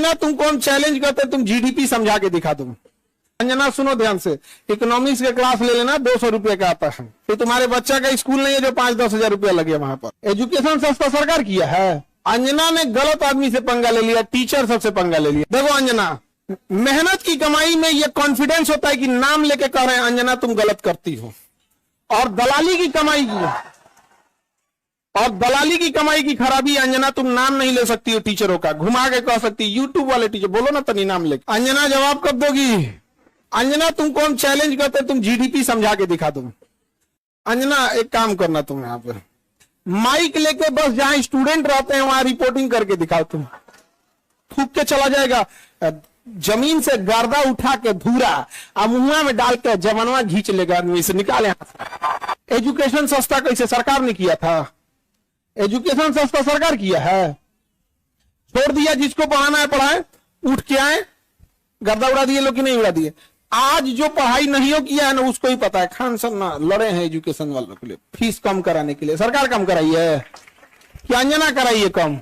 अंजना तुमको हम चैलेंज करते तुम जीडीपी समझा के दिखा दो। अंजना सुनो ध्यान से, इकोनॉमिक्स का क्लास ले लेना, 200 रुपए का आता है। फिर तुम्हारे बच्चा का स्कूल नहीं है जो 5-10 हजार रुपया लगे वहां पर। एजुकेशन सस्ता सरकार किया है। अंजना ने गलत आदमी से पंगा ले लिया, टीचर सबसे पंगा ले लिया। देखो अंजना, मेहनत की कमाई में ये कॉन्फिडेंस होता है कि नाम लेके कह रहे हैं अंजना तुम गलत करती हो, और दलाली की कमाई की खराबी अंजना तुम नाम नहीं ले सकती हो टीचरों का, घुमा के कह सकती यूट्यूब वाले टीचर बोलो ना तनी नाम लेके। अंजना जवाब कब दोगी? अंजना तुमको हम चैलेंज करते तुम जीडीपी समझा के दिखा दो। अंजना एक काम करना, तुम यहाँ पे माइक लेके बस जहां स्टूडेंट रहते हैं वहां रिपोर्टिंग करके दिखाओ। तुम थूक के चला जाएगा, जमीन से गर्दा उठा के धूरा मुंह में डाल के जवानवा घींच लेगा आदमी से, निकाले यहां से। एजुकेशन सस्ता कैसे सरकार ने किया था? एजुकेशन सस्ता सरकार किया है। छोड़ दिया जिसको पढ़ाना है पढ़ाए, उठ के आए, गर्दा उड़ा दिए लोग कि नहीं उड़ा दिए। आज जो पढ़ाई नहीं हो किया है ना उसको ही पता है। खान सर ना लड़े हैं एजुकेशन वालों के लिए, फीस कम कराने के लिए। सरकार कम कराई है कि अंजना कराई है कम?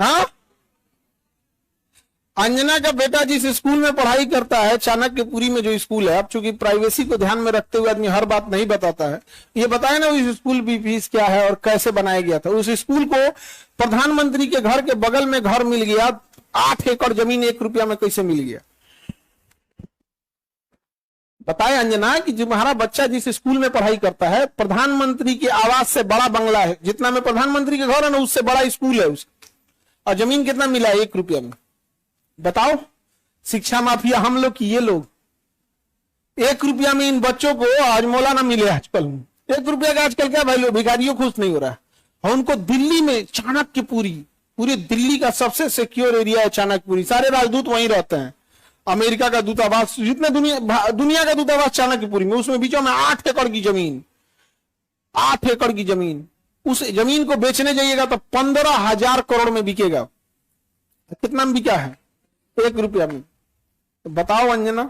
हाँ, अंजना का बेटा जिस स्कूल में पढ़ाई करता है, चाणक्यपुरी में जो स्कूल है, अब चूंकि प्राइवेसी को ध्यान में रखते हुए आदमी हर बात नहीं बताता है, ये बताए ना उस स्कूल की फीस क्या है और कैसे बनाया गया था। उस स्कूल को प्रधानमंत्री के घर के बगल में घर मिल गया, 8 एकड़ जमीन 1 रुपया में कैसे मिल गया? बताए अंजना कि तुम्हारा बच्चा जिस स्कूल में पढ़ाई करता है, प्रधानमंत्री के आवास से बड़ा बंगला है, जितना में प्रधानमंत्री के घर है ना उससे बड़ा स्कूल है उसका, और जमीन कितना मिला है? 1 रुपया में। बताओ, शिक्षा माफिया हम लोग की ये लोग 1 रुपया में इन बच्चों को आज मौला ना मिले। आजकल 1 रुपया का आजकल क्या वैल्यू? भिखारियों खुश नहीं हो रहा है। और उनको दिल्ली में चाणक्यपुरी, पूरे दिल्ली का सबसे सिक्योर एरिया है चाणक्यपुरी, सारे राजदूत वहीं रहते हैं। अमेरिका का दूतावास, जितने दुनिया का दूतावास चाणक्यपुरी में, उसमें बीचों में 8 एकड़ की जमीन, 8 एकड़ की जमीन। उस जमीन को बेचने जाइएगा तो 15,000 करोड़ में बिकेगा। कितना में बिका है? 1 रुपया में। तो बताओ अंजना।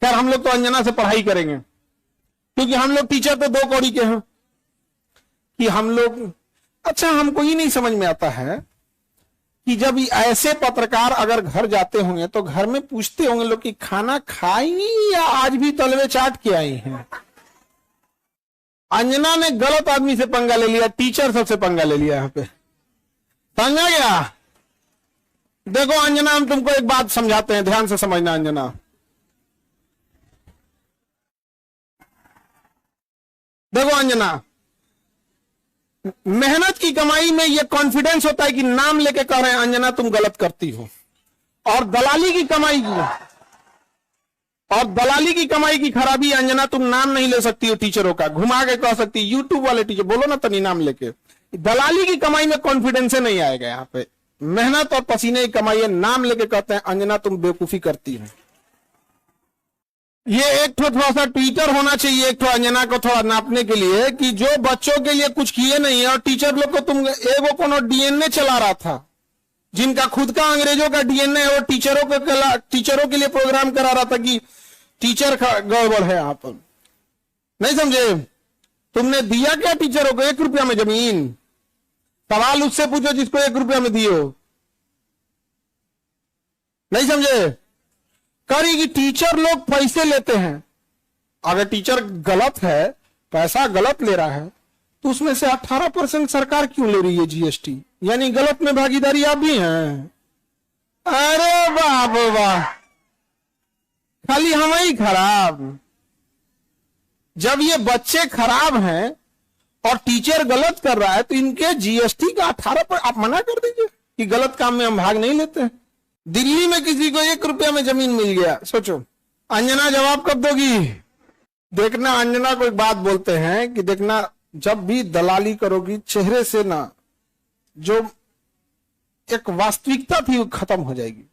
यार हम लोग तो अंजना से पढ़ाई करेंगे, क्योंकि हम लोग टीचर तो 2 कौड़ी के हैं कि हम लोग। अच्छा, हमको ये नहीं समझ में आता है कि जब ऐसे पत्रकार अगर घर जाते होंगे तो घर में पूछते होंगे लोग कि खाना खाई या आज भी तलवे चाट के आई हैं। अंजना ने गलत आदमी से पंगा ले लिया, टीचर सबसे पंगा ले लिया। यहां पे समझा गया? देखो अंजना, हम तुमको एक बात समझाते हैं, ध्यान से समझना अंजना। देखो अंजना, मेहनत की कमाई में ये कॉन्फिडेंस होता है कि नाम लेके कह रहे हैं अंजना तुम गलत करती हो, और दलाली की कमाई की खराबी अंजना तुम नाम नहीं ले सकती हो टीचरों का, घुमा के कह सकती यूट्यूब वाले टीचर बोलो ना तनी नाम लेके। दलाली की कमाई में कॉन्फिडेंस नहीं आएगा। यहाँ पे मेहनत और पसीने की कमाई है, नाम लेके कहते हैं अंजना तुम बेवकूफी करती हो। ये एक थोड़ा सा ट्विटर होना चाहिए एक अंजना को थोड़ा नापने के लिए कि जो बच्चों के लिए कुछ किए नहीं है, और टीचर लोग को तुम एगो कोनो डीएनए चला रहा था, जिनका खुद का अंग्रेजों का डीएनए है, वो टीचरों के लिए प्रोग्राम करा रहा था कि टीचर गड़बड़ है। आप नहीं समझे? तुमने दिया क्या टीचरों को? 1 रुपया में जमीन। सवाल उससे पूछो जिसको 1 रुपया में दियो। नहीं समझे? करी कि टीचर लोग पैसे लेते हैं। अगर टीचर गलत है, पैसा गलत ले रहा है, तो उसमें से 18% सरकार क्यों ले रही है जीएसटी? यानी गलत में भागीदारी आप भी हैं। अरे बाप वाह, खाली हम ही खराब। जब ये बच्चे खराब हैं और टीचर गलत कर रहा है तो इनके जीएसटी का 18% आप मना कर दीजिए कि गलत काम में हम भाग नहीं लेते हैं। दिल्ली में किसी को 1 रुपया में जमीन मिल गया, सोचो। अंजना जवाब कब दोगी? देखना, अंजना को एक बात बोलते हैं कि देखना, जब भी दलाली करोगी चेहरे से ना जो एक वास्तविकता थी वो खत्म हो जाएगी।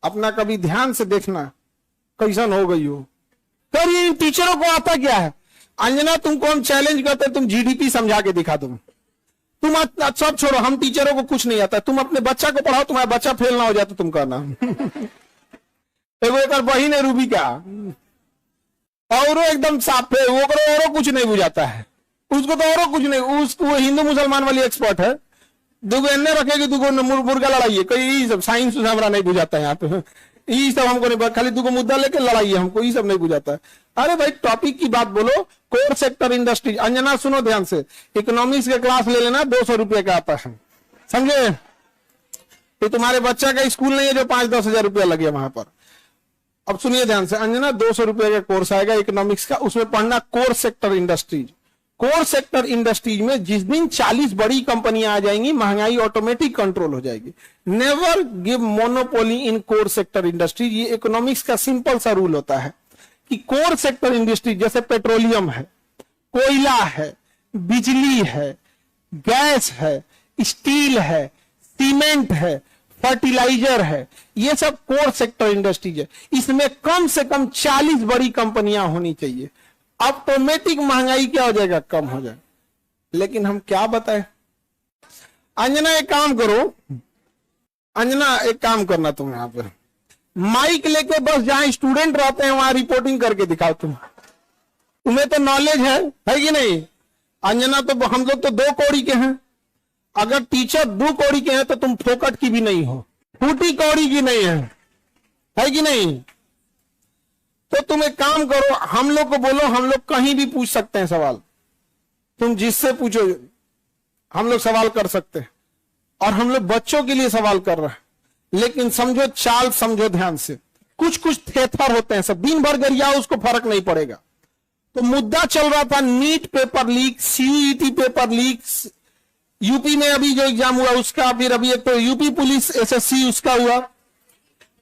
अपना कभी ध्यान से देखना कैसन हो गई हो। तो ये टीचरों को आता क्या है? अंजना तुमको हम चैलेंज करते तुम जीडीपी समझा के दिखा दो। तुम सब छोड़ो, हम टीचरों को कुछ नहीं आता, तुम अपने बच्चा को पढ़ाओ, तुम्हारा बच्चा फेल ना हो जाए तो तुम कहना। एक बहिन है रूबी का, और एकदम साफ है, वो कुछ नहीं बुझाता है। उसको तो और कुछ नहीं, उसको वो हिंदू मुसलमान वाली एक्सपर्ट है। दुगो एन्ने रखेगी, दुगो मुर्गा लड़ाइए, कोई सब साइंस हमारा नहीं बुझाता है यहाँ पे, ये सब हमको नहीं, खाली दुगो मुद्दा लेके लड़ाइए, हमको ये सब नहीं बुझाता है। अरे भाई टॉपिक की बात बोलो, कोर सेक्टर इंडस्ट्री। अंजना सुनो ध्यान से, इकोनॉमिक्स का क्लास ले लेना, 200 रुपये का आता है, समझे? तो तुम्हारे बच्चा का स्कूल नहीं है जो 5-10 हजार रुपया लगे वहां पर। अब सुनिए ध्यान से अंजना, 200 रुपये का कोर्स आएगा इकोनॉमिक्स का, उसमें पढ़ना core sector industries. Core sector industries में जिस दिन 40 बड़ी कंपनियां आ जाएंगी, महंगाई ऑटोमेटिक कंट्रोल हो जाएगी। नेवर गिव मोनोपोली इन कोर सेक्टर इंडस्ट्रीज। ये इकोनॉमिक्स का सिंपल सा रूल होता है कि कोर सेक्टर इंडस्ट्री जैसे पेट्रोलियम है, कोयला है, बिजली है, गैस है, स्टील है, सीमेंट है, फर्टिलाइजर है, ये सब कोर सेक्टर इंडस्ट्रीज है। इसमें कम से कम 40 बड़ी कंपनियां होनी चाहिए, ऑटोमेटिक महंगाई क्या हो जाएगा, कम हो जाएगा। लेकिन हम क्या बताएं? अंजना एक काम करो, अंजना एक काम करना, तुम यहां पर माइक लेके बस जहां स्टूडेंट रहते हैं वहां रिपोर्टिंग करके दिखाओ। तुम्हें तो नॉलेज है कि नहीं? अंजना तो हम लोग तो 2 कौड़ी के हैं, अगर टीचर 2 कौड़ी के हैं तो तुम फोकट की भी नहीं हो, फूटी कौड़ी की नहीं है कि नहीं? तो तुम एक काम करो, हम लोग को बोलो, हम लोग कहीं भी पूछ सकते हैं सवाल, तुम जिससे पूछो हम लोग सवाल कर सकते हैं, और हम लोग बच्चों के लिए सवाल कर रहे हैं। लेकिन समझो चाल, समझो ध्यान से, कुछ कुछ थेथर होते हैं, सब दिन भर गरियाओ, उसको फर्क नहीं पड़ेगा। तो मुद्दा चल रहा था NEET paper leak, CET paper leak, UP में अभी जो एग्जाम हुआ उसका, फिर अभी एक तो यूपी पुलिस एसएससी उसका हुआ।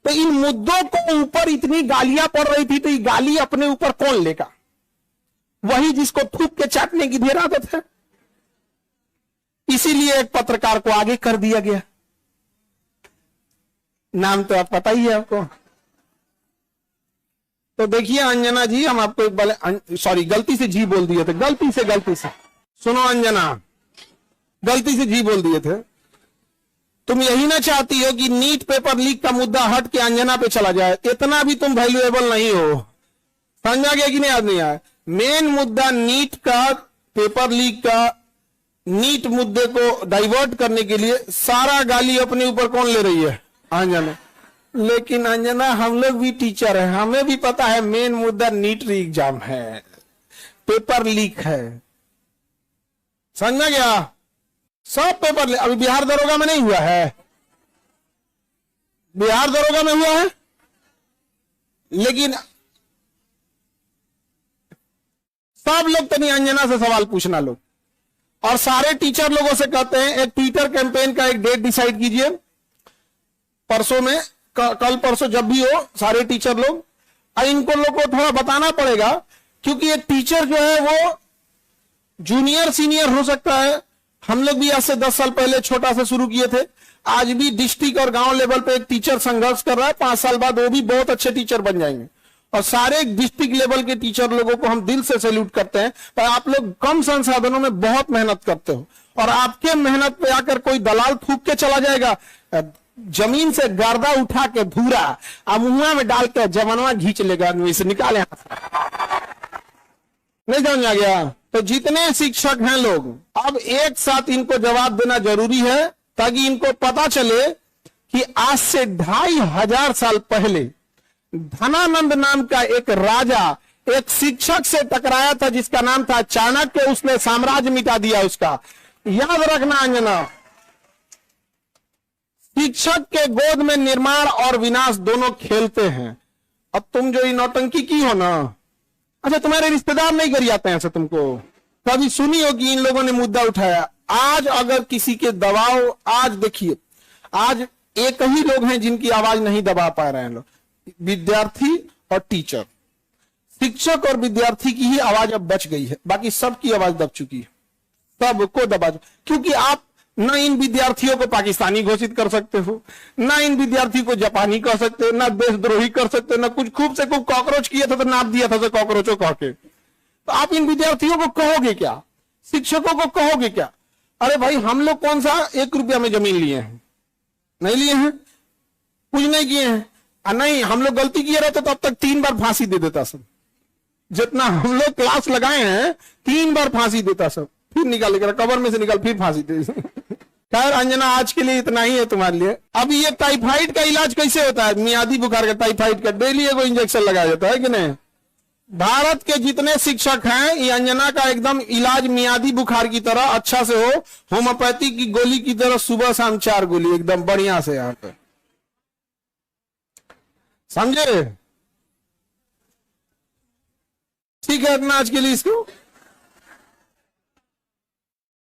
तो इन मुद्दों को ऊपर इतनी गालियां पड़ रही थी, तो ये गाली अपने ऊपर कौन लेगा? वही जिसको थूक के चाटने की ढेर आदत है। इसीलिए एक पत्रकार को आगे कर दिया गया, नाम तो आप पता ही है आपको। तो देखिए अंजना जी, हम आपको एक बार, सॉरी गलती से जी बोल दिए थे, गलती से सुनो अंजना, गलती से जी बोल दिए थे। तुम यही ना चाहती हो कि नीट पेपर लीक का मुद्दा हट के अंजना पे चला जाए? इतना भी तुम वैल्यूएबल नहीं हो, समझा गया कि नहीं? आज नहीं आया मेन मुद्दा नीट का, पेपर लीक का। नीट मुद्दे को डाइवर्ट करने के लिए सारा गाली अपने ऊपर कौन ले रही है? अंजना। लेकिन अंजना हम लोग भी टीचर हैं, हमें भी पता है मेन मुद्दा नीट एग्जाम है, पेपर लीक है, समझ गया? सब पेपर अभी बिहार दरोगा में नहीं हुआ है, बिहार दरोगा में हुआ है। लेकिन सब लोग तनी अंजना से सवाल पूछना लोग, और सारे टीचर लोगों से कहते हैं एक ट्विटर कैंपेन का एक डेट डिसाइड कीजिए, परसों में, कल परसों जब भी हो, सारे टीचर लोग, इनको लोग को थोड़ा बताना पड़ेगा, क्योंकि एक टीचर जो है वो जूनियर सीनियर हो सकता है। हम लोग भी आज से 10 साल पहले छोटा से शुरू किए थे, आज भी डिस्ट्रिक्ट और गांव लेवल पे एक टीचर संघर्ष कर रहा है, 5 साल बाद वो भी बहुत अच्छे टीचर बन जाएंगे। और सारे डिस्ट्रिक्ट लेवल के टीचर लोगों को हम दिल से सैल्यूट करते हैं। पर आप लोग कम संसाधनों में बहुत मेहनत करते हो, और आपके मेहनत पे आकर कोई दलाल थूक के चला जाएगा, जमीन से गर्दा उठा के धूरा मुंह में डाल के जवानवा घींच लेगा, आदमी से निकाले, नहीं समझ आ गया? तो जितने शिक्षक हैं लोग, अब एक साथ इनको जवाब देना जरूरी है, ताकि इनको पता चले कि आज से 2500 साल पहले धनानंद नाम का एक राजा एक शिक्षक से टकराया था, जिसका नाम था चाणक्य। उसने साम्राज्य मिटा दिया उसका। याद रखना अंजना, शिक्षक के गोद में निर्माण और विनाश दोनों खेलते हैं। अब तुम जो ये नौटंकी की हो ना, अच्छा तुम्हारे रिश्तेदार नहीं गरियाते हैं ऐसे? तुमको कभी सुनी हो कि इन लोगों ने मुद्दा उठाया? आज अगर किसी के दबाव, आज देखिए, आज एक ही लोग हैं जिनकी आवाज नहीं दबा पा रहे हैं लोग, विद्यार्थी और टीचर। शिक्षक और विद्यार्थी की ही आवाज अब बच गई है, बाकी सबकी आवाज दब चुकी है, सबको दबा, क्योंकि आप ना इन विद्यार्थियों को पाकिस्तानी घोषित कर सकते हो, ना इन विद्यार्थी को जापानी कह सकते हो, ना देशद्रोही कर सकते हो, ना कुछ खूब से खूब कॉकरोच किया था तो नाप दिया था कॉकरोचों कह के। तो आप इन विद्यार्थियों को कहोगे क्या? शिक्षकों को कहोगे क्या? अरे भाई हम लोग कौन सा 1 रुपया में जमीन लिए हैं? नहीं लिए हैं, कुछ नहीं किए हैं। नहीं, हम लोग गलती किए रहते तो अब तक 3 बार फांसी दे देता सब, जितना हम लोग क्लास लगाए हैं 3 बार फांसी देता सब, फिर निकाल कर कबर में से निकाल फिर फांसी दे। खैर अंजना आज के लिए इतना ही है तुम्हारे लिए। अब ये टाइफाइड का इलाज कैसे होता है, मियादी बुखार का, टाइफाइड का डेली एगो इंजेक्शन लगाया जाता है कि नहीं। भारत के जितने शिक्षक हैं ये अंजना का एकदम इलाज मियादी बुखार की तरह अच्छा से हो, होम्योपैथी की गोली की तरह सुबह शाम 4 गोली एकदम बढ़िया से यहाँ पे, समझे। ठीक है इतना आज के लिए। इसको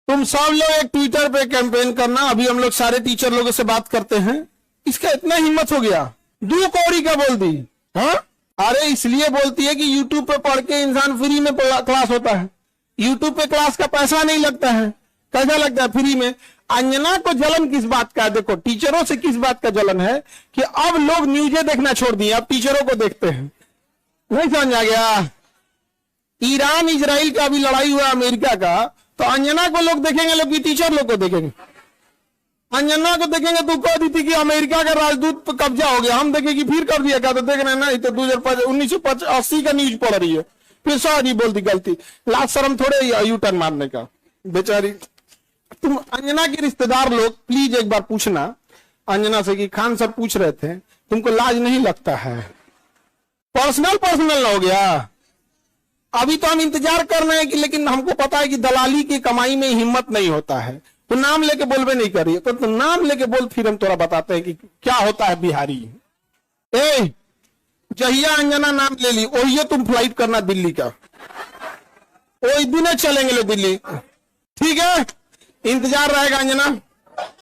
तुम सब लोग एक ट्विटर पे कैंपेन करना, अभी हम लोग सारे टीचर लोगों से बात करते हैं। इसका इतना हिम्मत हो गया, 2 कौड़ी का बोल दी। हाँ अरे इसलिए बोलती है कि यूट्यूब पे पढ़ के इंसान फ्री में क्लास होता है, यूट्यूब पे क्लास का पैसा नहीं लगता है। कैसा लगता है, फ्री में। अंजना को जलन किस बात का है, देखो टीचरों से किस बात का जलन है कि अब लोग न्यूज़ें देखना छोड़ दिए, अब टीचरों को देखते हैं। नहीं समझ आ गया। ईरान इजराइल का अभी लड़ाई हुआ अमेरिका का, तो अंजना को लोग देखेंगे, लोग की टीचर लोग को देखेंगे। अंजना को देखेंगे तो कह दी थी कि अमेरिका का राजदूत पर कब्जा हो गया, हम देखेंगे फिर कर दिया क्या, तो देख रहे हैं ना, तो 1980 का न्यूज पढ़ रही है, फिर सॉरी बोल दी गलती। लास्ट शर्म थोड़े यू टर्न मारने का, बेचारी। तुम अंजना के रिश्तेदार लोग प्लीज एक बार पूछना अंजना से कि खान सर पूछ रहे थे तुमको लाज नहीं लगता है। पर्सनल हो गया। अभी तो हम इंतजार कर रहे हैं कि, लेकिन हमको पता है कि दलाली की कमाई में हिम्मत नहीं होता है, तो नाम लेके बोलबे नहीं करिए, तो नाम लेके बोल, फिर हम तोरा बताते हैं कि क्या होता है बिहारी। ए जहिया अंजना नाम ले ली वही तुम फ्लाइट करना दिल्ली का, वही दिन चलेंगे लो दिल्ली। ठीक है इंतजार रहेगा अंजना।